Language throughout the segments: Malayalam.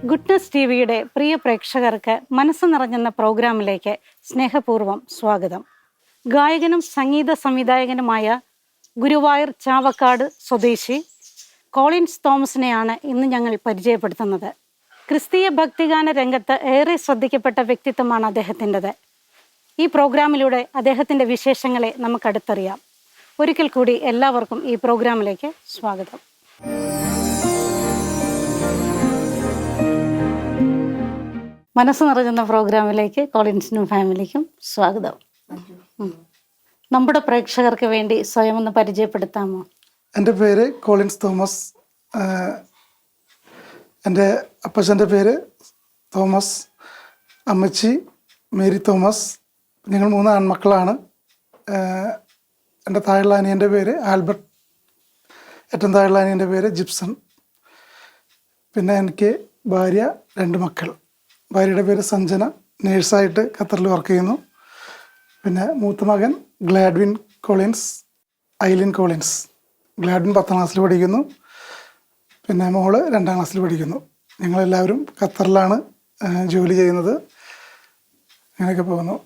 ഗുഡ്നസ് ടി വിയുടെ പ്രിയ പ്രേക്ഷകർക്ക് മനസ്സ് നിറഞ്ഞെന്ന പ്രോഗ്രാമിലേക്ക് സ്നേഹപൂർവ്വം സ്വാഗതം. ഗായകനും സംഗീത സംവിധായകനുമായ ഗുരുവായൂർ ചാവക്കാട് സ്വദേശി കോളിൻസ് തോമസിനെയാണ് ഇന്ന് ഞങ്ങൾ പരിചയപ്പെടുത്തുന്നത്. ക്രിസ്തീയ ഭക്തിഗാന രംഗത്ത് ഏറെ ശ്രദ്ധിക്കപ്പെട്ട വ്യക്തിത്വമാണ് അദ്ദേഹത്തിൻ്റെത്. ഈ പ്രോഗ്രാമിലൂടെ അദ്ദേഹത്തിൻ്റെ വിശേഷങ്ങളെ നമുക്കടുത്തറിയാം. ഒരിക്കൽ കൂടി എല്ലാവർക്കും ഈ പ്രോഗ്രാമിലേക്ക് സ്വാഗതം. മനസ്സ് നിറഞ്ഞുന്ന പ്രോഗ്രാമിലേക്ക് കോളിൻസിനും ഫാമിലിക്കും സ്വാഗതം. നമ്മുടെ പ്രേക്ഷകർക്ക് വേണ്ടി സ്വയം ഒന്ന് പരിചയപ്പെടുത്താമോ? എൻ്റെ പേര് കോളിൻസ് തോമസ്. എൻ്റെ അപ്പച്ചൻ്റെ പേര് തോമസ്, അമ്മച്ചി മേരി തോമസ്. ഞങ്ങൾ 3 ആൺമക്കളാണ്. എൻ്റെ താഴെയുള്ള അനിയൻ്റെ പേര് ആൽബർട്ട്, ഏറ്റവും താഴെയുള്ള അനിയൻ്റെ പേര് ജിപ്സൺ. പിന്നെ എനിക്ക് ഭാര്യ, 2 മക്കൾ. ഭാര്യയുടെ പേര് സഞ്ജന, നേഴ്സായിട്ട് ഖത്തറിൽ വർക്ക് ചെയ്യുന്നു. പിന്നെ മൂത്ത മകൻ Gladwin Collins, Eileen Collins. Gladwin 10ാം ക്ലാസ്സിൽ പഠിക്കുന്നു. പിന്നെ മോള് 2ാം ക്ലാസ്സിൽ പഠിക്കുന്നു. ഞങ്ങളെല്ലാവരും ഖത്തറിലാണ് ജോലി ചെയ്യുന്നത്. അങ്ങനെയൊക്കെ പോകുന്നു.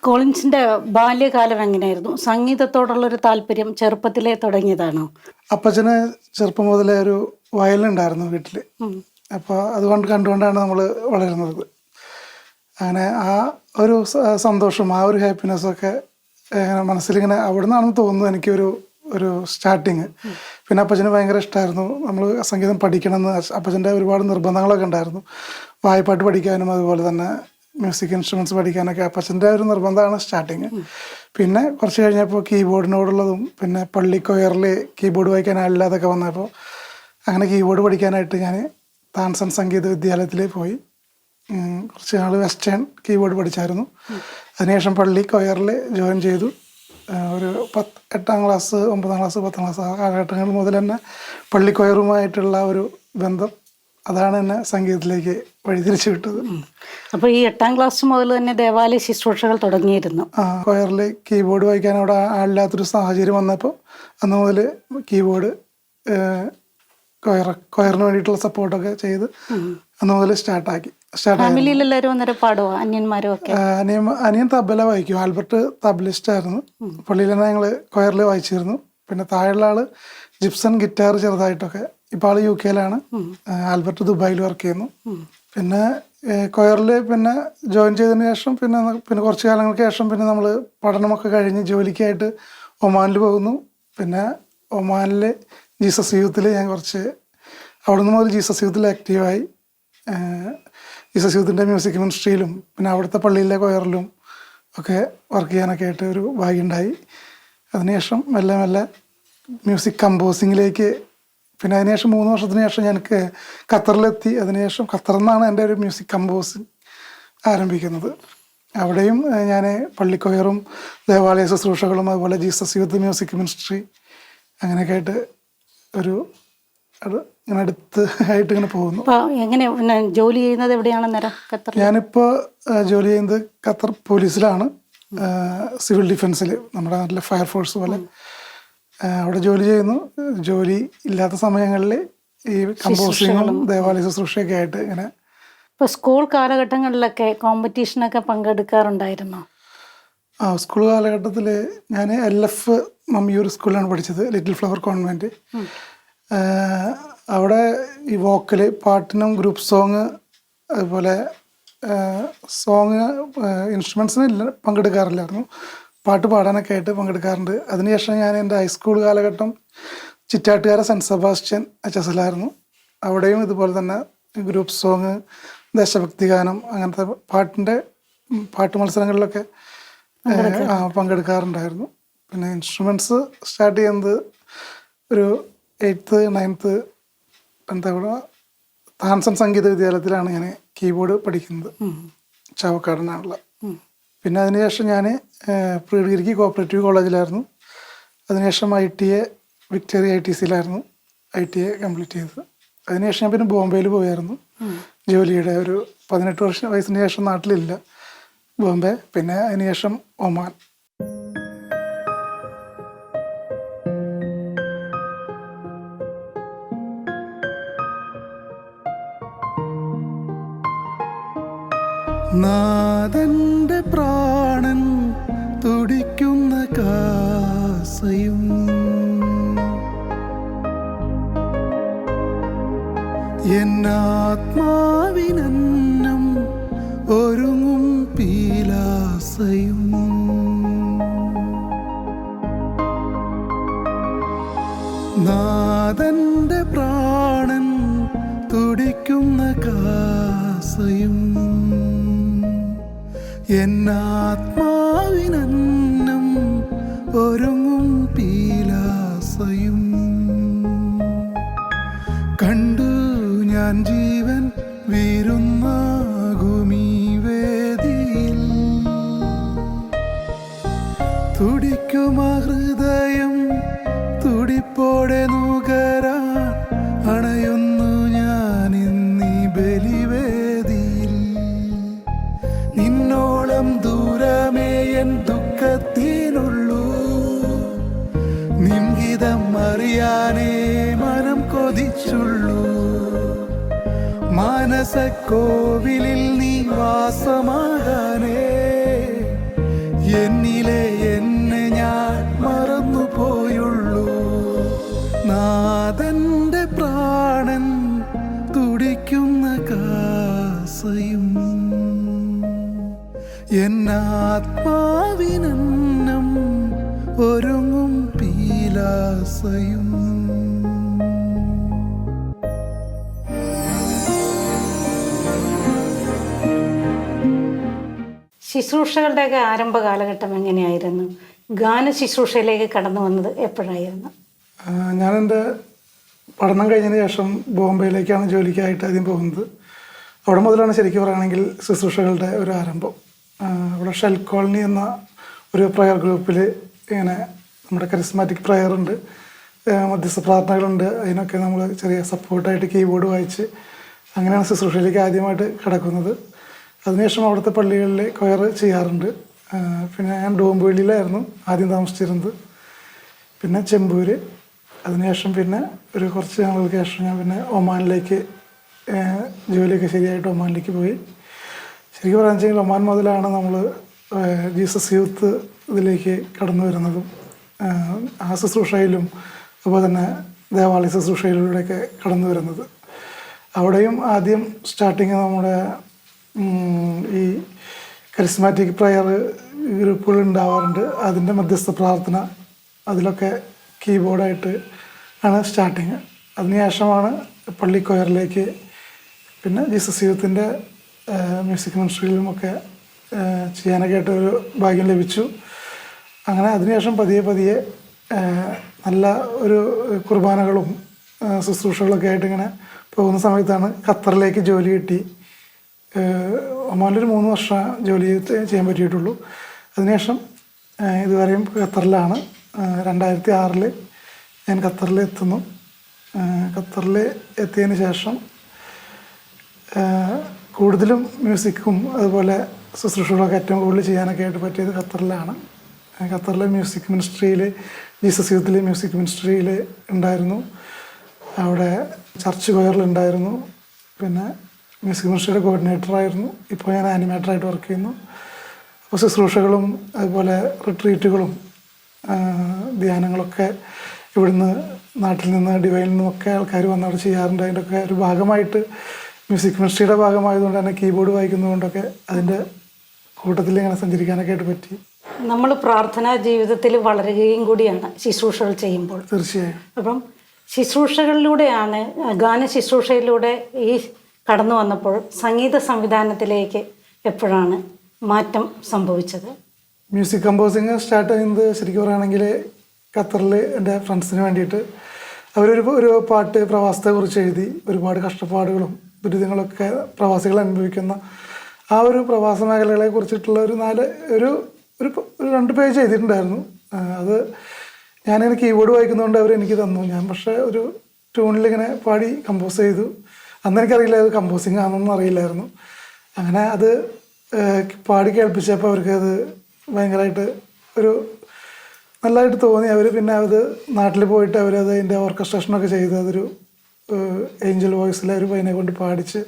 കോളിൻസിന്റെ ബാല്യകാലം എങ്ങനെയായിരുന്നു? സംഗീതത്തോടുള്ളൊരു താല്പര്യം ചെറുപ്പത്തിലേ തുടങ്ങിയതാണോ? അപ്പച്ചന് ചെറുപ്പം മുതലേ ഒരു വയലിൻ ഉണ്ടായിരുന്നു വീട്ടിൽ. അപ്പോൾ അതുകൊണ്ട് കണ്ടുകൊണ്ടാണ് നമ്മൾ വളരുന്നത്. അങ്ങനെ ആ ഒരു സന്തോഷം, ആ ഒരു ഹാപ്പിനെസ്സൊക്കെ മനസ്സിലിങ്ങനെ അവിടെ നിന്നാണെന്ന് തോന്നുന്നു എനിക്കൊരു സ്റ്റാർട്ടിങ്. പിന്നെ അപ്പച്ചന് ഭയങ്കര ഇഷ്ടമായിരുന്നു നമ്മൾ സംഗീതം പഠിക്കണമെന്ന്. അപ്പച്ചൻ്റെ ഒരുപാട് നിർബന്ധങ്ങളൊക്കെ ഉണ്ടായിരുന്നു. വായ്പാട്ട് പഠിക്കാനും അതുപോലെ തന്നെ മ്യൂസിക് ഇൻസ്ട്രുമെൻറ്റ്സ് പഠിക്കാനൊക്കെ അപ്പച്ചൻ്റെ ഒരു നിർബന്ധമാണ് സ്റ്റാർട്ടിങ്. പിന്നെ കുറച്ച് കഴിഞ്ഞപ്പോൾ കീബോർഡിനോടുള്ളതും പിന്നെ പള്ളി കൊയറിൽ കീബോർഡ് വായിക്കാൻ ആളില്ലാതൊക്കെ വന്നപ്പോൾ അങ്ങനെ കീബോർഡ് പഠിക്കാനായിട്ട് ഞാൻ താൻസൺ സംഗീത വിദ്യാലയത്തിൽ പോയി കുറച്ച് നാൾ വെസ്റ്റേൺ കീബോർഡ് പഠിച്ചായിരുന്നു. അതിനുശേഷം പള്ളി കൊയറിൽ ജോയിൻ ചെയ്തു. ഒരു 8ാം ക്ലാസ്, 9ാം ക്ലാസ്, 10ാം ക്ലാസ് ആ കാലഘട്ടങ്ങൾ മുതൽ തന്നെ പള്ളി കൊയറുമായിട്ടുള്ള ഒരു ബന്ധം, അതാണ് എന്നെ സംഗീതത്തിലേക്ക് വഴിതിരിച്ചു വിട്ടത്. അപ്പോൾ ഈ 8ാം ക്ലാസ് മുതൽ തന്നെ ദേവാലയ ശുശ്രൂഷകൾ തുടങ്ങിയിരുന്നു. കൊയറിൽ കീബോർഡ് വായിക്കാൻ അവിടെ ആളില്ലാത്തൊരു സാഹചര്യം വന്നപ്പോൾ അന്ന് മുതൽ കീബോർഡ് കൊയറിന് വേണ്ടിയിട്ടുള്ള സപ്പോർട്ടൊക്കെ ചെയ്ത് അന്ന് മുതൽ സ്റ്റാർട്ടാക്കി. അനിയൻ തബല വായിക്കും. ആൽബർട്ട് തബലിസ്റ്റ് ആയിരുന്നു. പള്ളിയിൽ തന്നെ ഞങ്ങൾ കൊയറിൽ വായിച്ചിരുന്നു. പിന്നെ താഴെയുള്ള ആള് ജിപ്സൺ ഗിറ്റാർ ചെറുതായിട്ടൊക്കെ. ഇപ്പോൾ ആള് UK-യിലാണ്. ആൽബർട്ട് ദുബായിൽ വർക്ക് ചെയ്യുന്നു. പിന്നെ കൊയറിൽ പിന്നെ ജോയിൻ ചെയ്തതിന് ശേഷം പിന്നെ കുറച്ച് കാലങ്ങൾക്ക് ശേഷം പിന്നെ നമ്മൾ പഠനമൊക്കെ കഴിഞ്ഞ് ജോലിക്കായിട്ട് ഒമാനിൽ പോകുന്നു. പിന്നെ ഒമാനിൽ ജീസസ് യൂത്തിൽ ഞാൻ അവിടെ നിന്ന് മുതൽ ജീസസ് യൂത്തിൽ ആക്റ്റീവായി. ജീസസ് യൂത്തിൻ്റെ മ്യൂസിക് മിനിസ്ട്രിയിലും പിന്നെ അവിടുത്തെ പള്ളിയിലെ കൊയറിലും ഒക്കെ വർക്ക് ചെയ്യാനൊക്കെ ആയിട്ട് ഒരു ഭാഗ്യമുണ്ടായി. അതിനുശേഷം മെല്ലെ മെല്ലെ മ്യൂസിക് കമ്പോസിങ്ങിലേക്ക്. പിന്നെ അതിനുശേഷം 3 വർഷത്തിന് ശേഷം എനിക്ക് ഖത്തറിലെത്തി. അതിനുശേഷം ഖത്തറിൽ നിന്നാണ് എൻ്റെ ഒരു മ്യൂസിക് കമ്പോസിങ് ആരംഭിക്കുന്നത്. അവിടെയും ഞാൻ പള്ളിക്കൊയറും ദേവാലയ ശുശ്രൂഷകളും അതുപോലെ ജീസസ് യൂത്ത് മ്യൂസിക് മിനിസ്ട്രി അങ്ങനെയൊക്കെ ആയിട്ട് ഇങ്ങനെ അടുത്ത് ആയിട്ട് ഇങ്ങനെ പോകുന്നു. എങ്ങനെ ജോലി ചെയ്യുന്നത് എവിടെയാണ്? ഞാനിപ്പോൾ ജോലി ചെയ്യുന്നത് ഖത്തർ പോലീസിലാണ്, സിവിൽ ഡിഫൻസിൽ, നമ്മുടെ നാട്ടിലെ ഫയർഫോഴ്സ് പോലെ അവിടെ ജോലി ചെയ്യുന്നു. ജോലി ഇല്ലാത്ത സമയങ്ങളിൽ ഈ കമ്പോസിങ്ങും ദേവാലയ ശുശ്രൂഷയൊക്കെ ആയിട്ട് ഇങ്ങനെ. ഇപ്പോൾ സ്കൂൾ കാലഘട്ടങ്ങളിലൊക്കെ കോമ്പറ്റീഷനൊക്കെ പങ്കെടുക്കാറുണ്ടായിരുന്നോ? സ്കൂൾ കാലഘട്ടത്തിൽ ഞാൻ LF മമ്മിയൂർ സ്കൂളിലാണ് പഠിച്ചത്, ലിറ്റിൽ ഫ്ലവർ കോൺവെൻറ്റ്. അവിടെ ഈ വോക്കല്, പാട്ടിനും ഗ്രൂപ്പ് സോങ് അതുപോലെ സോങ് ഇൻസ്ട്രുമെൻസിന് പങ്കെടുക്കാറില്ലായിരുന്നു. പാട്ട് പാടാനൊക്കെ ആയിട്ട് പങ്കെടുക്കാറുണ്ട്. അതിനുശേഷം ഞാൻ എൻ്റെ ഹൈസ്കൂൾ കാലഘട്ടം ചിറ്റാട്ടുകാര സെൻറ്റ് സെബാസ്റ്റ്യൻ HSL-ആയിരുന്നു. അവിടെയും ഇതുപോലെ തന്നെ ഗ്രൂപ്പ് സോങ്, ദേശഭക്തി ഗാനം, അങ്ങനത്തെ പാട്ട് മത്സരങ്ങളിലൊക്കെ പങ്കെടുക്കാറുണ്ടായിരുന്നു. പിന്നെ ഇൻസ്ട്രുമെൻറ്റ്സ് സ്റ്റാർട്ട് ചെയ്യുന്നത് ഒരു 8th 9th 10th താൻസൺ സംഗീത വിദ്യാലയത്തിലാണ് ഞാൻ കീബോർഡ് പഠിക്കുന്നത്, ചാവക്കാടിനാണുള്ള. പിന്നെ അതിനുശേഷം ഞാൻ പ്രീ ഡിഗ്രിക്ക് കോപ്പറേറ്റീവ് കോളേജിലായിരുന്നു. അതിനുശേഷം ITA വിക്ടോറിയ ITC-യിലായിരുന്നു ITA കംപ്ലീറ്റ് ചെയ്തത്. അതിനുശേഷം ഞാൻ പിന്നെ ബോംബെയിൽ പോയായിരുന്നു ജോലിയുടെ. ഒരു 18 വയസ്സിന് ശേഷം നാട്ടിലില്ല, ബോംബെ. പിന്നെ അതിനുശേഷം ഒമാൻ. നാഥന്റെ പ്രാണൻ തുടിക്കുന്ന കാസയും എന്നാത്മാവിനന്നം ഒരുങ്ങും പീലാസയും നാഥന്റെ പ്രാണൻ തുടിക്കുന്ന കാസയും എന്നാത്മാവിനന്നം ഒരുങ്ങും പീലാസയും കണ്ടു ഞാൻ ജീവൻ വീരുന്നാകുമീ വേദിയിൽ തുടിക്കുമാ ഹൃദയം തുടിപ്പോടെ നുകരാൻ അണയുന്നു ഞാൻ ഇന്നീ ബലിവേദിയിൽ നിന്നോളം ദൂരമേ എൻ ദുഃഖത്തിനുള്ളൂ നിൻഗീതം അറിയാനേ മനം കൊതിച്ചുള്ളൂ മാനസക്കോവിലിൽ നീ വാസമാകാനേ എന്നിലെ എന്നെ ഞാൻ മറന്നുപോയുള്ളൂ നാഥന്റെ പ്രാണൻ തുടിക്കുന്ന കാസയും എന്നാത്മാവിനന്നം ഒരുങ്ങും പീലാസയും. ശുശ്രൂഷകളുടെയൊക്കെ ആരംഭ കാലഘട്ടം എങ്ങനെയായിരുന്നു? ഗാന ശുശ്രൂഷയിലേക്ക് കടന്നു വന്നത് എപ്പോഴായിരുന്നു? ഞാൻ എൻ്റെ പഠനം കഴിഞ്ഞതിന് ശേഷം ബോംബെയിലേക്കാണ് ജോലിക്കായിട്ട് ആദ്യം പോകുന്നത്. അവിടെ മുതലാണ് ശരിക്കും പറയുകയാണെങ്കിൽ ശുശ്രൂഷകളുടെ ഒരു ആരംഭം. അവിടെ ഷെൽ കോളനി എന്ന ഒരു പ്രയർ ഗ്രൂപ്പിൽ ഇങ്ങനെ നമ്മുടെ കരിസ്മാറ്റിക് പ്രയർ ഉണ്ട്, മധ്യസ്ഥ പ്രാർത്ഥനകളുണ്ട്. അതിനൊക്കെ നമ്മൾ ചെറിയ സപ്പോർട്ടായിട്ട് കീബോർഡ് വായിച്ച് അങ്ങനെയാണ് ശുശ്രൂഷയിലേക്ക് ആദ്യമായിട്ട് കിടക്കുന്നത്. അതിനുശേഷം അവിടുത്തെ പള്ളികളിൽ കൊയർ ചെയ്യാറുണ്ട്. പിന്നെ ഞാൻ ഡോംബുള്ളിയിലായിരുന്നു ആദ്യം താമസിച്ചിരുന്നത്, പിന്നെ ചെമ്പൂര്. അതിനുശേഷം പിന്നെ ഒരു കുറച്ച് നാളുകൾക്ക് ശേഷം ഞാൻ പിന്നെ ഒമാനിലേക്ക് ജോലിയൊക്കെ ശരിയായിട്ട് ഒമാനിലേക്ക് പോയി. ശരിക്കും പറയാന്ന് വെച്ചെങ്കിൽ ഒമാൻ മുതലാണ് നമ്മൾ ജീസസ് യൂത്ത് ഇതിലേക്ക് കടന്നു വരുന്നതും ആ ശുശ്രൂഷയിലും അതുപോലെ തന്നെ ദേവാലയ ശുശ്രൂഷയിലൂടെയൊക്കെ കടന്നു വരുന്നത്. അവിടെയും ആദ്യം സ്റ്റാർട്ടിങ് നമ്മുടെ ഈ കരിസ്മാറ്റിക് പ്രയർ ഗ്രൂപ്പുകൾ ഉണ്ടാവാറുണ്ട്. അതിൻ്റെ മധ്യസ്ഥ പ്രാർത്ഥന അതിലൊക്കെ കീബോർഡായിട്ട് ആണ് സ്റ്റാർട്ടിങ്. അതിനുശേഷമാണ് പള്ളി കൊയറിലേക്ക് പിന്നെ ജീസസ് യൂത്തിൻ്റെ മ്യൂസിക് മിനിസ്ട്രിയിലുമൊക്കെ ചെയ്യാനൊക്കെ ആയിട്ട് ഒരു ഭാഗ്യം ലഭിച്ചു. അങ്ങനെ അതിനുശേഷം പതിയെ പതിയെ നല്ല ഒരു കുർബാനകളും ശുശ്രൂഷകളൊക്കെ ആയിട്ട് ഇങ്ങനെ പോകുന്ന സമയത്താണ് ഖത്തറിലേക്ക് ജോലി കിട്ടി. ഒമാനിലൊരു 3 വർഷം ജോലി ചെയ്യാൻ പറ്റിയിട്ടുള്ളൂ. അതിനുശേഷം ഇതുവരെയും ഖത്തറിലാണ്. 2006 ഞാൻ ഖത്തറിൽ എത്തുന്നു. ഖത്തറിൽ എത്തിയതിന് ശേഷം കൂടുതലും മ്യൂസിക്കും അതുപോലെ ശുശ്രൂഷകളൊക്കെ ഏറ്റവും കൂടുതൽ ചെയ്യാനൊക്കെ ആയിട്ട് പറ്റിയത് ഖത്തറിലാണ്. ഖത്തറിലെ മ്യൂസിക് മിനിസ്ട്രിയിൽ ജീസസ് യൂത്തിലെ മ്യൂസിക് മിനിസ്ട്രിയിൽ ഉണ്ടായിരുന്നു. അവിടെ ചർച്ച് കൊയറിലുണ്ടായിരുന്നു. പിന്നെ മ്യൂസിക് മിനിസ്ട്രിയുടെ കോർഡിനേറ്ററായിരുന്നു. ഇപ്പോൾ ഞാൻ ആനിമേറ്ററായിട്ട് വർക്ക് ചെയ്യുന്നു. അപ്പോൾ ശുശ്രൂഷകളും അതുപോലെ റിട്രീറ്റുകളും ധ്യാനങ്ങളൊക്കെ ഇവിടുന്ന് നാട്ടിൽ നിന്ന് ഡിവൈനിൽ നിന്നൊക്കെ ആൾക്കാർ വന്ന് അവിടെ ചെയ്യാറുണ്ട്. അതിൻ്റെയൊക്കെ ഒരു ഭാഗമായിട്ട് മ്യൂസിക് മിനിസ്ട്രിയുടെ ഭാഗമായതുകൊണ്ട് തന്നെ കീബോർഡ് വായിക്കുന്നതുകൊണ്ടൊക്കെ അതിൻ്റെ കൂട്ടത്തിൽ ഇങ്ങനെ സഞ്ചരിക്കാനൊക്കെ ആയിട്ട് പറ്റി. നമ്മൾ പ്രാർത്ഥനാ ജീവിതത്തിൽ വളരുകയും കൂടിയാണ് ശുശ്രൂഷകൾ ചെയ്യുമ്പോൾ. തീർച്ചയായും. അപ്പം ശുശ്രൂഷകളിലൂടെയാണ് ഗാന ശുശ്രൂഷയിലൂടെ ഈ കടന്നു വന്നപ്പോൾ സംഗീത സംവിധാനത്തിലേക്ക് എപ്പോഴാണ് മാറ്റം സംഭവിച്ചത്? മ്യൂസിക് കമ്പോസിങ് സ്റ്റാർട്ട് ചെയ്യുന്നത് ശരിക്കും പറയുകയാണെങ്കിൽ ഖത്തറിൽ എൻ്റെ ഫ്രണ്ട്സിന് വേണ്ടിയിട്ട് ഒരു പാട്ട് പ്രവാസത്തെക്കുറിച്ച് എഴുതി. ഒരുപാട് കഷ്ടപ്പാടുകളും ദുരിതങ്ങളൊക്കെ പ്രവാസികൾ അനുഭവിക്കുന്ന ആ ഒരു പ്രവാസ മേഖലകളെ കുറിച്ചിട്ടുള്ള ഒരു 2 പേജ് എഴുതിയിട്ടുണ്ടായിരുന്നു. അത് ഞാനിങ്ങനെ കീബോർഡ് വായിക്കുന്നതുകൊണ്ട് അവരെനിക്ക് തന്നു. ഞാൻ പക്ഷേ ഒരു ട്യൂണിലിങ്ങനെ പാടി കമ്പോസ് ചെയ്തു. അന്ന് എനിക്കറിയില്ല അത് കമ്പോസിങ് ആണെന്നൊന്നും അറിയില്ലായിരുന്നു. അങ്ങനെ അത് പാടി കേൾപ്പിച്ചപ്പോൾ അവർക്ക് അത് ഭയങ്കരമായിട്ട് ഒരു നല്ലതായിട്ട് തോന്നി. അവർ പിന്നെ അത് നാട്ടിൽ പോയിട്ട് അവരത് അതിൻ്റെ ഓർക്കസ്ട്രേഷനൊക്കെ ചെയ്ത് അതൊരു ഏഞ്ചൽ വോയിസിൽ ഒരു പയ്യനെ കൊണ്ട് പാടിച്ച്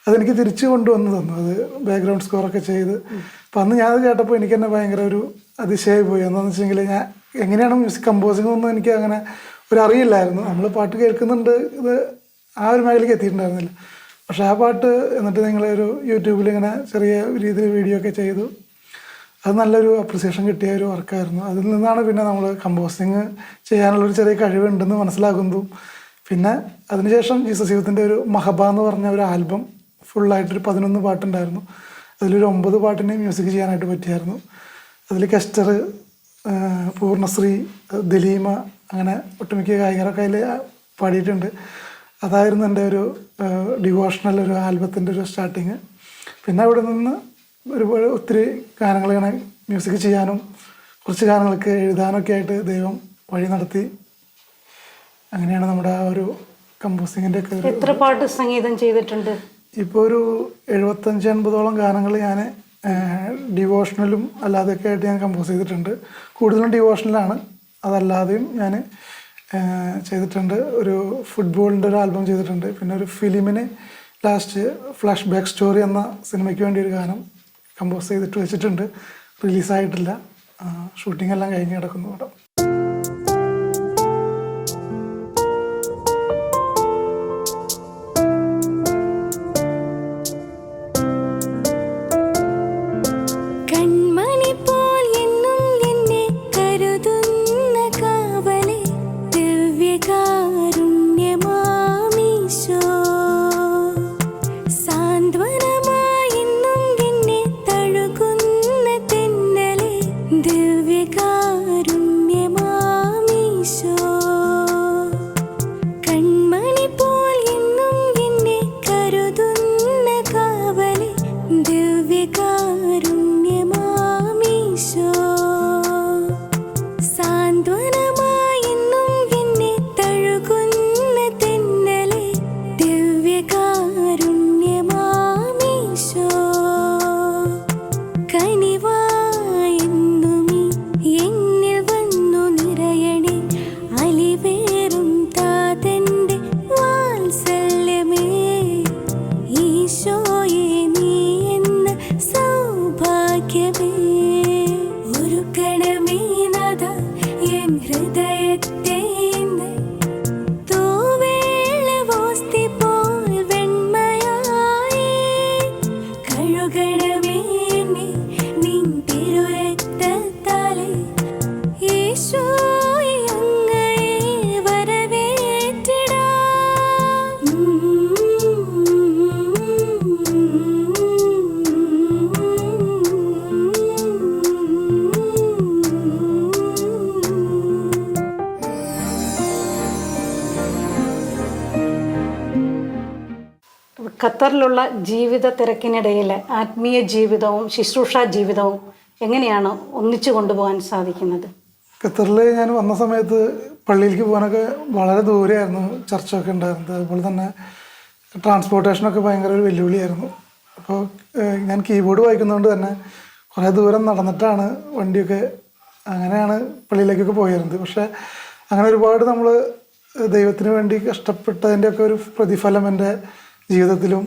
അതെനിക്ക് തിരിച്ചു കൊണ്ടുവന്ന് തന്നു. അത് ബാക്ക്ഗ്രൗണ്ട് സ്കോറൊക്കെ ചെയ്ത്. അപ്പം അന്ന് ഞാനത് കേട്ടപ്പോൾ എനിക്ക് തന്നെ ഭയങ്കര ഒരു അതിശയമായി പോയി. എന്താണെന്ന് വെച്ചെങ്കിൽ ഞാൻ എങ്ങനെയാണ് മ്യൂസിക് കമ്പോസിംഗ് ഒന്നും എനിക്ക് അങ്ങനെ ഒരു അറിയില്ലായിരുന്നു. നമ്മൾ പാട്ട് കേൾക്കുന്നുണ്ട്, ഇത് ആ ഒരു മേഖലയ്ക്ക് എത്തിയിട്ടുണ്ടായിരുന്നില്ല. പക്ഷേ ആ പാട്ട് എന്നിട്ട് നിങ്ങളൊരു യൂട്യൂബിൽ ഇങ്ങനെ ചെറിയ രീതിയിൽ വീഡിയോ ഒക്കെ ചെയ്തു. അത് നല്ലൊരു അപ്രിസിയേഷൻ കിട്ടിയ ഒരു വർക്കായിരുന്നു. അതിൽ നിന്നാണ് പിന്നെ നമ്മൾ കമ്പോസിങ് ചെയ്യാനുള്ളൊരു ചെറിയ കഴിവുണ്ടെന്ന് മനസ്സിലാക്കുന്നതും. പിന്നെ അതിനുശേഷം ജീസസ് യൂത്തിൻ്റെ ഒരു മഹബ എന്ന് പറഞ്ഞ ഒരു ആൽബം ഫുള്ളായിട്ടൊരു 11 പാട്ടുണ്ടായിരുന്നു. അതിലൊരു 9 പാട്ടിന് മ്യൂസിക് ചെയ്യാനായിട്ട് പറ്റിയായിരുന്നു. അതിൽ കെസ്റ്റർ, പൂർണ്ണശ്രീ, ദലീമ, അങ്ങനെ ഒട്ടുമിക്ക ഗായകരൊക്കെ അതിൽ പാടിയിട്ടുണ്ട്. അതായിരുന്നു എൻ്റെ ഒരു ഡിവോഷണൽ ഒരു ആൽബത്തിൻ്റെ ഒരു സ്റ്റാർട്ടിങ്. പിന്നെ അവിടെ നിന്ന് ഒരുപാട് ഒത്തിരി ഗാനങ്ങൾ ഇങ്ങനെ മ്യൂസിക് ചെയ്യാനും കുറച്ച് ഗാനങ്ങൾക്ക് എഴുതാനൊക്കെ ആയിട്ട് ദൈവം വഴി നടത്തി. അങ്ങനെയാണ് നമ്മുടെ ആ ഒരു കമ്പോസിങ്ങിൻ്റെ ഒക്കെ. എത്ര പാട്ട് സംഗീതം ചെയ്തിട്ടുണ്ട്? ഇപ്പോൾ ഒരു 75-80ഓളം ഗാനങ്ങൾ ഞാൻ ഡിവോഷണലും അല്ലാതെയൊക്കെ ആയിട്ട് ഞാൻ കമ്പോസ് ചെയ്തിട്ടുണ്ട്. കൂടുതലും ഡിവോഷണലാണ്, അതല്ലാതെയും ഞാൻ ചെയ്തിട്ടുണ്ട്. ഒരു ഫുട്ബോളിൻ്റെ ഒരു ആൽബം ചെയ്തിട്ടുണ്ട്. പിന്നെ ഒരു ഫിലിമിന് ലാസ്റ്റ് ഫ്ലാഷ് ബാക്ക് സ്റ്റോറി എന്ന സിനിമയ്ക്ക് വേണ്ടി ഒരു ഗാനം കമ്പോസ് ചെയ്തിട്ട് വെച്ചിട്ടുണ്ട്. റിലീസായിട്ടില്ല, ഷൂട്ടിംഗ് എല്ലാം കഴിഞ്ഞ് കിടക്കുന്നു ഇവിടെ. ഖത്തറിലുള്ള ജീവിത തിരക്കിനിടയിൽ ആത്മീയ ജീവിതവും ശുശ്രൂഷ ജീവിതവും എങ്ങനെയാണ് ഒന്നിച്ചു കൊണ്ടുപോകാൻ സാധിക്കുന്നത്? ഖത്തറിൽ ഞാൻ വന്ന സമയത്ത് പള്ളിയിലേക്ക് പോകാനൊക്കെ വളരെ ദൂരെയായിരുന്നു ചർച്ചൊക്കെ ഉണ്ടായിരുന്നത്. അതുപോലെ തന്നെ ട്രാൻസ്പോർട്ടേഷനൊക്കെ ഭയങ്കര ഒരു വെല്ലുവിളിയായിരുന്നു. അപ്പോൾ ഞാൻ കീബോർഡ് വായിക്കുന്നതുകൊണ്ട് തന്നെ കുറേ ദൂരം നടന്നിട്ടാണ് വണ്ടിയൊക്കെ, അങ്ങനെയാണ് പള്ളിയിലേക്കൊക്കെ പോയിരുന്നത്. പക്ഷേ അങ്ങനെ ഒരുപാട് നമ്മൾ ദൈവത്തിന് വേണ്ടി കഷ്ടപ്പെട്ടതിൻ്റെയൊക്കെ ഒരു പ്രതിഫലം എൻ്റെ ജീവിതത്തിലും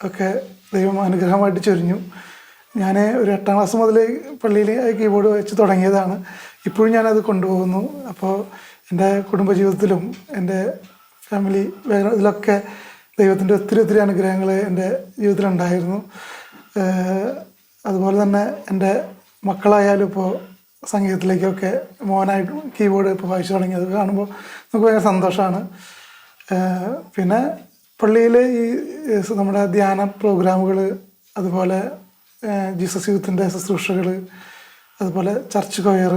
ഒക്കെ ദൈവം അനുഗ്രഹമായിട്ട് ചൊരിഞ്ഞു. ഞാൻ ഒരു 8ാം ക്ലാസ് മുതൽ പള്ളിയിൽ കീബോർഡ് വെച്ച് തുടങ്ങിയതാണ്. ഇപ്പോഴും ഞാനത് കൊണ്ടുപോകുന്നു. അപ്പോൾ എൻ്റെ കുടുംബജീവിതത്തിലും എൻ്റെ ഫാമിലി ഇതിലൊക്കെ ദൈവത്തിൻ്റെ ഒത്തിരി അനുഗ്രഹങ്ങൾ എൻ്റെ ജീവിതത്തിലുണ്ടായിരുന്നു. അതുപോലെ തന്നെ എൻ്റെ മക്കളായാലും ഇപ്പോൾ സംഗീതത്തിലേക്കൊക്കെ മോനായിട്ട് കീബോർഡ് ഇപ്പോൾ വായിച്ചു തുടങ്ങി. അത് കാണുമ്പോൾ നമുക്ക് ഭയങ്കര സന്തോഷമാണ്. പിന്നെ പള്ളിയിൽ ഈ നമ്മുടെ ധ്യാന പ്രോഗ്രാമുകൾ, അതുപോലെ ജീസസ് യൂത്തിൻ്റെ ശുശ്രൂഷകൾ, അതുപോലെ ചർച്ച് കൊയർ,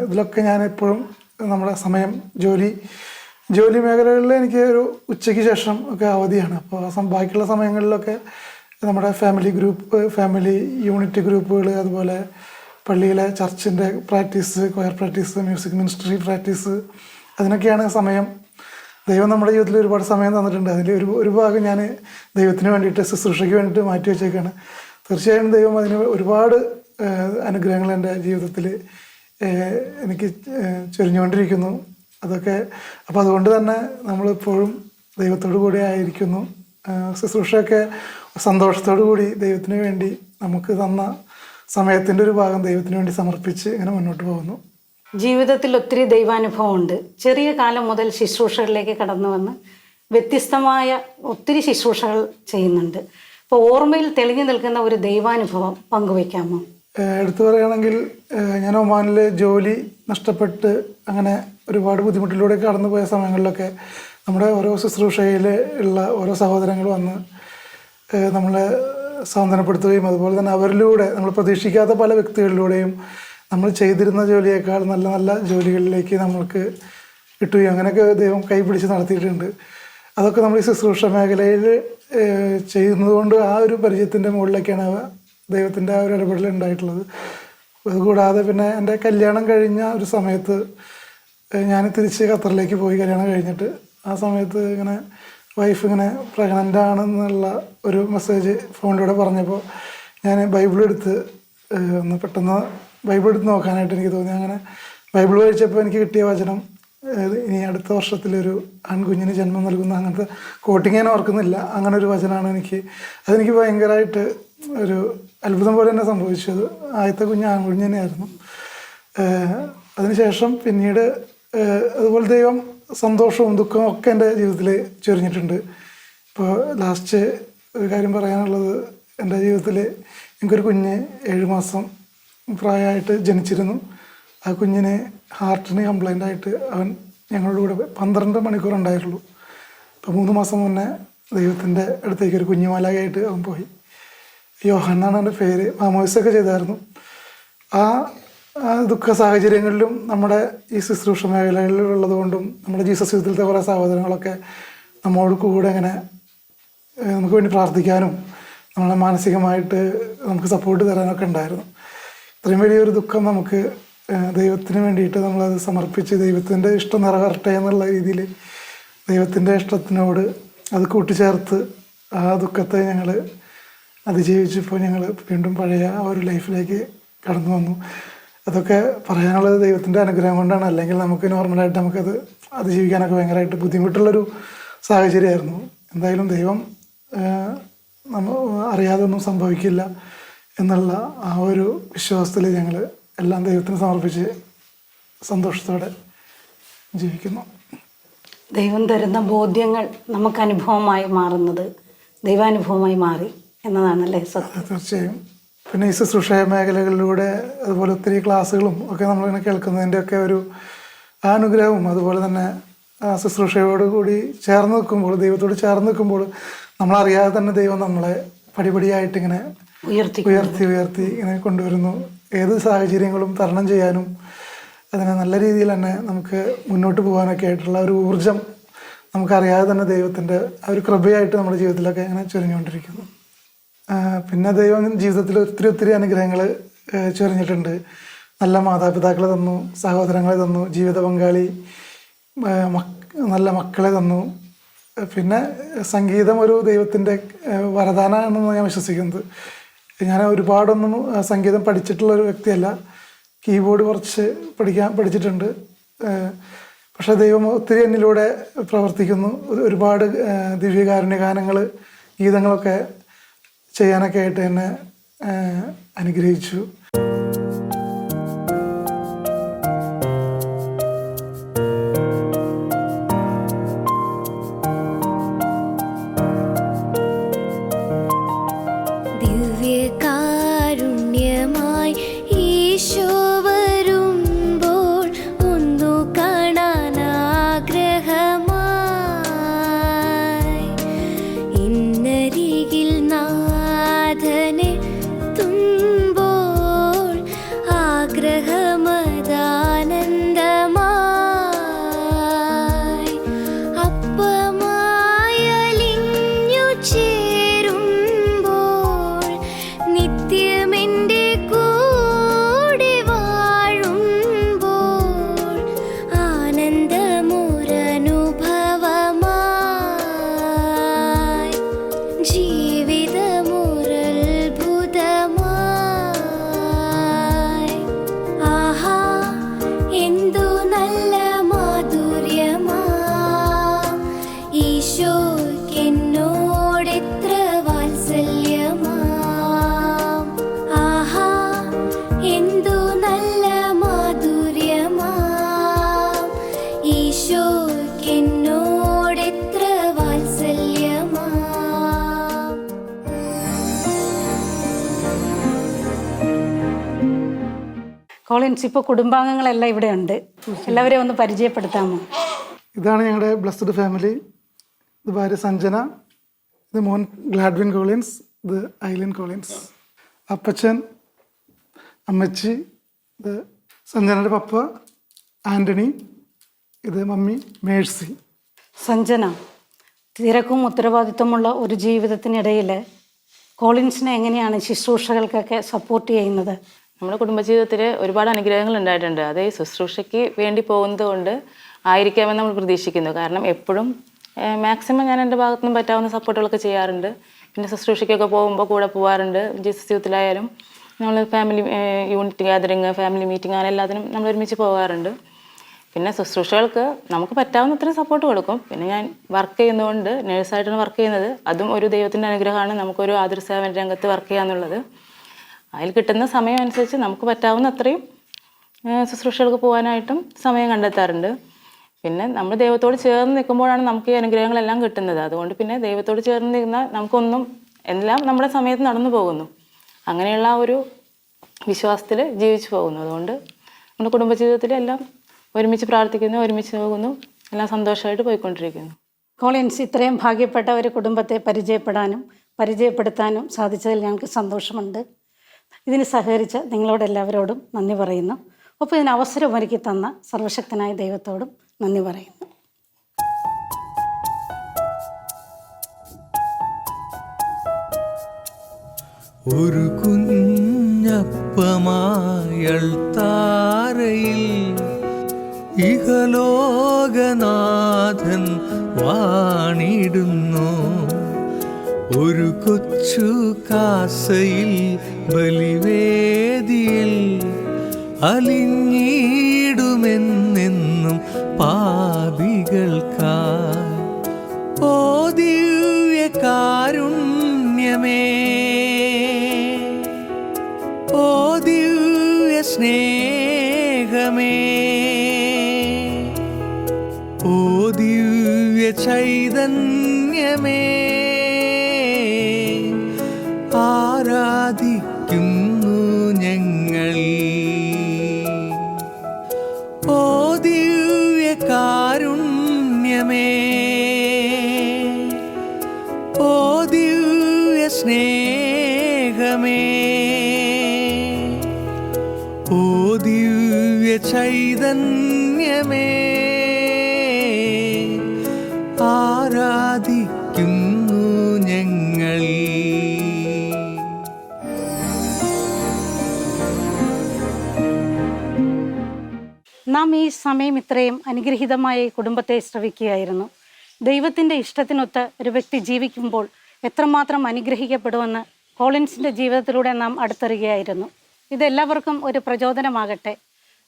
ഇതിലൊക്കെ ഞാൻ എപ്പോഴും നമ്മുടെ സമയം ജോലി മേഖലകളിൽ എനിക്ക് ഒരു ഉച്ചയ്ക്ക് ശേഷം ഒക്കെ അവധിയാണ്. അപ്പോൾ ബാക്കിയുള്ള സമയങ്ങളിലൊക്കെ നമ്മുടെ ഫാമിലി യൂണിറ്റ് ഗ്രൂപ്പുകൾ, അതുപോലെ പള്ളിയിലെ ചർച്ചിൻ്റെ practice, choir practice, music ministry practice, അതിനൊക്കെയാണ് സമയം. ദൈവം നമ്മുടെ ജീവിതത്തിൽ ഒരുപാട് സമയം തന്നിട്ടുണ്ട്. അതിൽ ഒരു ഭാഗം ഞാൻ ദൈവത്തിന് വേണ്ടിയിട്ട്, ശുശ്രൂഷയ്ക്ക് വേണ്ടിയിട്ട് മാറ്റി വെച്ചേക്കാണ്. തീർച്ചയായും ദൈവം അതിന് ഒരുപാട് അനുഗ്രഹങ്ങൾ എൻ്റെ ജീവിതത്തിൽ എനിക്ക് ചൊരിഞ്ഞുകൊണ്ടിരിക്കുന്നു. അതൊക്കെ അപ്പോൾ അതുകൊണ്ട് തന്നെ നമ്മളിപ്പോഴും ദൈവത്തോടു കൂടെ ആയിരിക്കുന്നു. ശുശ്രൂഷയൊക്കെ സന്തോഷത്തോടു കൂടി ദൈവത്തിന് വേണ്ടി നമുക്ക് തന്ന സമയത്തിൻ്റെ ഒരു ഭാഗം ദൈവത്തിന് വേണ്ടി സമർപ്പിച്ച് ഇങ്ങനെ മുന്നോട്ട് പോകുന്നു. ജീവിതത്തിൽ ഒത്തിരി ദൈവാനുഭവമുണ്ട്. ചെറിയ കാലം മുതൽ ശുശ്രൂഷകളിലേക്ക് കടന്നു വന്ന് വ്യത്യസ്തമായ ഒത്തിരി ശുശ്രൂഷകൾ ചെയ്യുന്നുണ്ട്. അപ്പോൾ ഓർമ്മയിൽ തെളിഞ്ഞു നിൽക്കുന്ന ഒരു ദൈവാനുഭവം പങ്കുവയ്ക്കാമോ? എടുത്തു പറയുകയാണെങ്കിൽ, ഞാൻ ഒമാനിലെ ജോലി നഷ്ടപ്പെട്ട് അങ്ങനെ ഒരുപാട് ബുദ്ധിമുട്ടിലൂടെ കടന്നു പോയ സമയങ്ങളിലൊക്കെ നമ്മുടെ ഓരോ ശുശ്രൂഷയിൽ ഉള്ള ഓരോ സഹോദരങ്ങൾ വന്ന് നമ്മളെ സാന്ത്വനപ്പെടുത്തുകയും അതുപോലെ തന്നെ അവരിലൂടെ നമ്മൾ പ്രതീക്ഷിക്കാത്ത പല വ്യക്തികളിലൂടെയും നമ്മൾ ചെയ്തിരുന്ന ജോലിയേക്കാൾ നല്ല നല്ല ജോലികളിലേക്ക് നമ്മൾക്ക് കിട്ടുകയും അങ്ങനെയൊക്കെ ദൈവം കൈപിടിച്ച് നടത്തിയിട്ടുണ്ട്. അതൊക്കെ നമ്മൾ ഈ ശുശ്രൂഷ മേഖലയിൽ ചെയ്യുന്നതുകൊണ്ട് ആ ഒരു പരിചയത്തിൻ്റെ മുകളിലേക്കാണ് ദൈവത്തിൻ്റെ ആ ഒരു ഇടപെടൽ ഉണ്ടായിട്ടുള്ളത്. അതുകൂടാതെ പിന്നെ എൻ്റെ കല്യാണം കഴിഞ്ഞ ഒരു സമയത്ത് ഞാൻ തിരിച്ച് ഖത്തറിലേക്ക് പോയി. കല്യാണം കഴിഞ്ഞിട്ട് ആ സമയത്ത് ഇങ്ങനെ വൈഫ് ഇങ്ങനെ പ്രഗ്നൻ്റ് ആണെന്നുള്ള ഒരു മെസ്സേജ് ഫോണിലൂടെ പറഞ്ഞപ്പോൾ ഞാൻ ബൈബിളെടുത്ത് ഒന്ന് പെട്ടെന്ന് ബൈബിളെടുത്ത് നോക്കാനായിട്ട് എനിക്ക് തോന്നി. അങ്ങനെ ബൈബിൾ വായിച്ചപ്പോൾ എനിക്ക് കിട്ടിയ വചനം, ഇനി അടുത്ത വർഷത്തിലൊരു ആൺകുഞ്ഞിന് ജന്മം നൽകുന്ന, അങ്ങനത്തെ കോട്ടിങ് ഞാൻ ഓർക്കുന്നില്ല, അങ്ങനെ ഒരു വചനമാണ് അതെനിക്ക് ഭയങ്കരമായിട്ട് ഒരു അത്ഭുതം പോലെ തന്നെ സംഭവിച്ചത്. ആദ്യത്തെ കുഞ്ഞ് ആൺകുഞ്ഞ് തന്നെയായിരുന്നു. അതിനുശേഷം പിന്നീട് അതുപോലെ ദൈവം സന്തോഷവും ദുഃഖവും ഒക്കെ എൻ്റെ ജീവിതത്തിൽ ചൊരിഞ്ഞിട്ടുണ്ട്. ഇപ്പോൾ ലാസ്റ്റ് ഒരു കാര്യം പറയാനുള്ളത്, എൻ്റെ ജീവിതത്തിൽ എനിക്കൊരു കുഞ്ഞ് 7 മാസം പ്രായമായിട്ട് ജനിച്ചിരുന്നു. ആ കുഞ്ഞിന് ഹാർട്ടിന് കംപ്ലൈൻ്റ് ആയിട്ട് അവൻ ഞങ്ങളുടെ കൂടെ 12 മണിക്കൂർ ഉണ്ടായിട്ടുള്ളൂ. ഇപ്പോൾ 3 മാസം മുന്നേ ദൈവത്തിൻ്റെ അടുത്തേക്ക് ഒരു കുഞ്ഞുമാലായിട്ട് അവൻ പോയി. യോഹൻ എന്നാണ് എൻ്റെ പേര്. മാമോദിസയൊക്കെ ചെയ്തായിരുന്നു. ആ ദുഃഖ സാഹചര്യങ്ങളിലും നമ്മുടെ ഈ ശുശ്രൂഷ മേഖലകളിലുള്ളത് കൊണ്ടും നമ്മുടെ ജീസസ് യൂത്തിലത്തെ കുറേ സഹോദരങ്ങളൊക്കെ നമ്മോട് കൂടെ ഇങ്ങനെ നമുക്ക് വേണ്ടി പ്രാർത്ഥിക്കാനും നമ്മളെ മാനസികമായിട്ട് നമുക്ക് സപ്പോർട്ട് തരാനൊക്കെ ഉണ്ടായിരുന്നു. ഇത്രയും വലിയൊരു ദുഃഖം നമുക്ക് ദൈവത്തിന് വേണ്ടിയിട്ട് നമ്മളത് സമർപ്പിച്ച് ദൈവത്തിൻ്റെ ഇഷ്ടം നിറവേറട്ടെ എന്നുള്ള രീതിയിൽ ദൈവത്തിൻ്റെ ഇഷ്ടത്തിനോട് അത് കൂട്ടിച്ചേർത്ത് ആ ദുഃഖത്തെ ഞങ്ങൾ അതിജീവിച്ചപ്പോൾ ഞങ്ങൾ വീണ്ടും പഴയ ആ ഒരു ലൈഫിലേക്ക് കടന്നു വന്നു. അതൊക്കെ പറയാനുള്ളത് ദൈവത്തിൻ്റെ അനുഗ്രഹം കൊണ്ടാണ്. അല്ലെങ്കിൽ നമുക്ക് നോർമലായിട്ട് നമുക്കത് അതിജീവിക്കാനൊക്കെ ഭയങ്കരമായിട്ട് ബുദ്ധിമുട്ടുള്ളൊരു സാഹചര്യമായിരുന്നു. എന്തായാലും ദൈവം നമ്മൾ അറിയാതെ ഒന്നും സംഭവിക്കില്ല എന്നുള്ള ആ ഒരു വിശ്വാസത്തിൽ ഞങ്ങൾ എല്ലാം ദൈവത്തിന് സമർപ്പിച്ച് സന്തോഷത്തോടെ ജീവിക്കുന്നു. ദൈവം തരുന്ന ബോധ്യങ്ങൾ നമുക്ക് അനുഭവമായി മാറുന്നത് ദൈവാനുഭവമായി മാറി എന്നതാണല്ലേ സത്യം? തീർച്ചയായും. പിന്നെ ഈ ശുശ്രൂഷ മേഖലകളിലൂടെ അതുപോലെ ഒത്തിരി ക്ലാസ്സുകളും ഒക്കെ നമ്മളിങ്ങനെ കേൾക്കുന്നതിൻ്റെയൊക്കെ ഒരു അനുഗ്രഹവും അതുപോലെ തന്നെ ആ ശുശ്രൂഷയോട് കൂടി ചേർന്ന് നിൽക്കുമ്പോൾ, ദൈവത്തോട് ചേർന്ന് നിൽക്കുമ്പോൾ നമ്മളറിയാതെ തന്നെ ദൈവം നമ്മളെ പടിപടിയായിട്ട് ഇങ്ങനെ ഉയർത്തി ഇങ്ങനെ കൊണ്ടുവരുന്നു. ഏത് സാഹചര്യങ്ങളും തരണം ചെയ്യാനും അതിനെ നല്ല രീതിയിൽ തന്നെ നമുക്ക് മുന്നോട്ട് പോകാനൊക്കെ ആയിട്ടുള്ള ഒരു ഊർജം നമുക്കറിയാതെ തന്നെ ദൈവത്തിൻ്റെ ആ ഒരു കൃപയായിട്ട് നമ്മുടെ ജീവിതത്തിലൊക്കെ ഇങ്ങനെ ചൊരിഞ്ഞുകൊണ്ടിരിക്കുന്നു. പിന്നെ ദൈവം ജീവിതത്തിൽ ഒത്തിരി അനുഗ്രഹങ്ങൾ ചൊരിഞ്ഞിട്ടുണ്ട്. നല്ല മാതാപിതാക്കളെ തന്നു, സഹോദരങ്ങളെ തന്നു, ജീവിത പങ്കാളി, നല്ല മക്കളെ തന്നു. പിന്നെ സംഗീതം ഒരു ദൈവത്തിൻ്റെ വരദാനമാണെന്ന് ഞാൻ വിശ്വസിക്കുന്നത്. ഞാൻ ഒരുപാടൊന്നും സംഗീതം പഠിച്ചിട്ടുള്ള ഒരു വ്യക്തിയല്ല. കീബോർഡ് കുറച്ച് പഠിച്ചിട്ടുണ്ട്. പക്ഷേ ദൈവം ഒത്തിരി എന്നിലൂടെ പ്രവർത്തിക്കുന്നു. ഒരുപാട് ദിവ്യകാരുണ്യ ഗാനങ്ങൾ, ഗീതങ്ങളൊക്കെ ചെയ്യാനൊക്കെ ആയിട്ട് എന്നെ അനുഗ്രഹിച്ചു. ദിവ്യകാരുണ്യമായി ഈശോ വരുമ്പോൾ ഒന്നു കാണാൻ ആഗ്രഹമായി ഇന്നരികിൽ നാഥനെ തുമ്പോൾ ആഗ്രഹമതാനന്ദമായി അപ്പമായലിഞ്ഞു ചേരുമ്പോൾ നിത്യമെൻ്റെ കൂടെ വാഴുമ്പോൾ ആനന്ദമൊരനുഭവമായി ജീവിതമൊരത്ഭുതമായി. ആഹാ എന്തു നല്ല മാധുര്യമാ ഈശോയ്ക്കെന്നോട് കോളിൻസ്, ഇപ്പോൾ കുടുംബാംഗങ്ങളെല്ലാം ഇവിടെ ഉണ്ട്, എല്ലാവരെയും ഒന്ന് പരിചയപ്പെടുത്താമോ? ഇതാണ് ഞങ്ങളുടെ ബ്ലസ്ഡ് ഫാമിലി. ഇത് ഭാര്യ സഞ്ജന, ഇത് മോൻ ഗ്ലാഡ്വിൻ കോളിൻസ്, ഇത് ഐലിൻ കോളിൻസ്. അപ്പച്ചൻ, അമ്മച്ചി, ഇത് സഞ്ജനയുടെ പപ്പ ആൻ്റണി, ഇത് മമ്മി മേഴ്സി. സഞ്ജന, തിരക്കും ഉത്തരവാദിത്വമുള്ള ഒരു ജീവിതത്തിനിടയിൽ കോളിൻസിനെ എങ്ങനെയാണ് ശുശ്രൂഷകൾക്കൊക്കെ സപ്പോർട്ട് ചെയ്യുന്നത്? നമ്മുടെ കുടുംബജീവിതത്തിൽ ഒരുപാട് അനുഗ്രഹങ്ങൾ ഉണ്ടായിട്ടുണ്ട്. അത് ഈ ശുശ്രൂഷയ്ക്ക് വേണ്ടി പോകുന്നത് കൊണ്ട് ആയിരിക്കാമെന്ന് നമ്മൾ പ്രതീക്ഷിക്കുന്നു. കാരണം എപ്പോഴും മാക്സിമം ഞാൻ എൻ്റെ ഭാഗത്തു നിന്നും പറ്റാവുന്ന സപ്പോർട്ടുകളൊക്കെ ചെയ്യാറുണ്ട്. പിന്നെ ശുശ്രൂഷയ്ക്കൊക്കെ പോകുമ്പോൾ കൂടെ പോകാറുണ്ട്. ജീസസ് യൂത്തിലായാലും നമ്മൾ family unit gathering, family meeting, അങ്ങനെ എല്ലാത്തിനും നമ്മൾ ഒരുമിച്ച് പോകാറുണ്ട്. പിന്നെ ശുശ്രൂഷകൾക്ക് നമുക്ക് പറ്റാവുന്ന അത്രയും സപ്പോർട്ട് കൊടുക്കും. പിന്നെ ഞാൻ വർക്ക് ചെയ്യുന്നതുകൊണ്ട്, നേഴ്സായിട്ടാണ് വർക്ക് ചെയ്യുന്നത്, അതും ഒരു ദൈവത്തിൻ്റെ അനുഗ്രഹമാണ്. നമുക്കൊരു ആതുരസേവന രംഗത്ത് വർക്ക് ചെയ്യാന്നുള്ളത്. അതിൽ കിട്ടുന്ന സമയം അനുസരിച്ച് നമുക്ക് പറ്റാവുന്ന അത്രയും ശുശ്രൂഷകൾക്ക് പോകാനായിട്ടും സമയം കണ്ടെത്താറുണ്ട്. പിന്നെ നമ്മൾ ദൈവത്തോട് ചേർന്ന് നിൽക്കുമ്പോഴാണ് നമുക്ക് ഈ അനുഗ്രഹങ്ങളെല്ലാം കിട്ടുന്നത്. അതുകൊണ്ട് പിന്നെ ദൈവത്തോട് ചേർന്ന് നിന്നാൽ നമുക്കൊന്നും, എല്ലാം നമ്മുടെ സമയത്ത് നടന്നു പോകുന്നു. അങ്ങനെയുള്ള ഒരു വിശ്വാസത്തിൽ ജീവിച്ചു പോകുന്നു. അതുകൊണ്ട് നമ്മുടെ കുടുംബജീവിതത്തിൽ എല്ലാം ഒരുമിച്ച് പ്രാർത്ഥിക്കുന്നു, ഒരുമിച്ച് പോകുന്നു, എല്ലാം സന്തോഷമായിട്ട് പോയിക്കൊണ്ടിരിക്കുന്നു. കോളിൻസ്, ഇത്രയും ഭാഗ്യപ്പെട്ട ഒരു കുടുംബത്തെ പരിചയപ്പെടുത്താനും സാധിച്ചതിൽ ഞങ്ങൾക്ക് സന്തോഷമുണ്ട്. ഇതിന് സഹകരിച്ച നിങ്ങളോടെല്ലാവരോടും നന്ദി പറയുന്നു. ഒപ്പം ഇതിന് അവസരമൊരുക്കി തന്ന സർവശക്തനായ ദൈവത്തോടും നന്ദി പറയുന്നു. ഒരു കുഞ്ഞപ്പമായൾ താരയിൽ ഇഹലോകനാഥൻ വാണിടുന്നു. ഒരു കൊച്ചു കാസയിൽ ബലിവേദിയിൽ അലിഞ്ഞിടുമെന്നെന്നും പാപികൾക്കായി. ഓ ദിവ്യകാരുണ്യമേ, ഓ ദിവ്യ സ്നേഹമേ, ഓ ദിവ്യ ചൈതന്യമേ, ആരാധിക്കുന്നു ഞങ്ങൾ. ഓ ദിവ്യകാരുണ്യമേ, ഓ ദിവ്യ സ്നേഹമേ, ഓ ദിവ്യ ചൈതന്യമേ, ആരാധിക്കുന്നു ഞങ്ങൾ. നാം ഈ സമയം ഇത്രയും അനുഗ്രഹീതമായ ഈ കുടുംബത്തെ ശ്രവിക്കുകയായിരുന്നു. ദൈവത്തിൻ്റെ ഇഷ്ടത്തിനൊത്ത് ഒരു വ്യക്തി ജീവിക്കുമ്പോൾ എത്രമാത്രം അനുഗ്രഹിക്കപ്പെടുമെന്ന് കോളിൻസിൻ്റെ ജീവിതത്തിലൂടെ നാം അടുത്തറിയുകയായിരുന്നു. ഇതെല്ലാവർക്കും ഒരു പ്രചോദനമാകട്ടെ.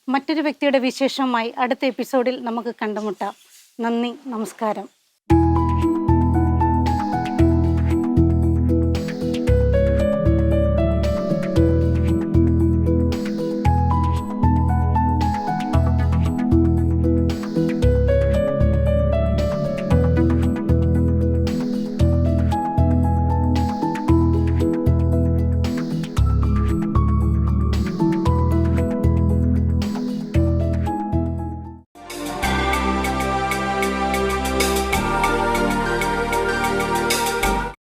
മറ്റൊരു വ്യക്തിയുടെ വിശേഷവുമായി അടുത്ത എപ്പിസോഡിൽ നമുക്ക് കണ്ടുമുട്ടാം. നന്ദി, നമസ്കാരം.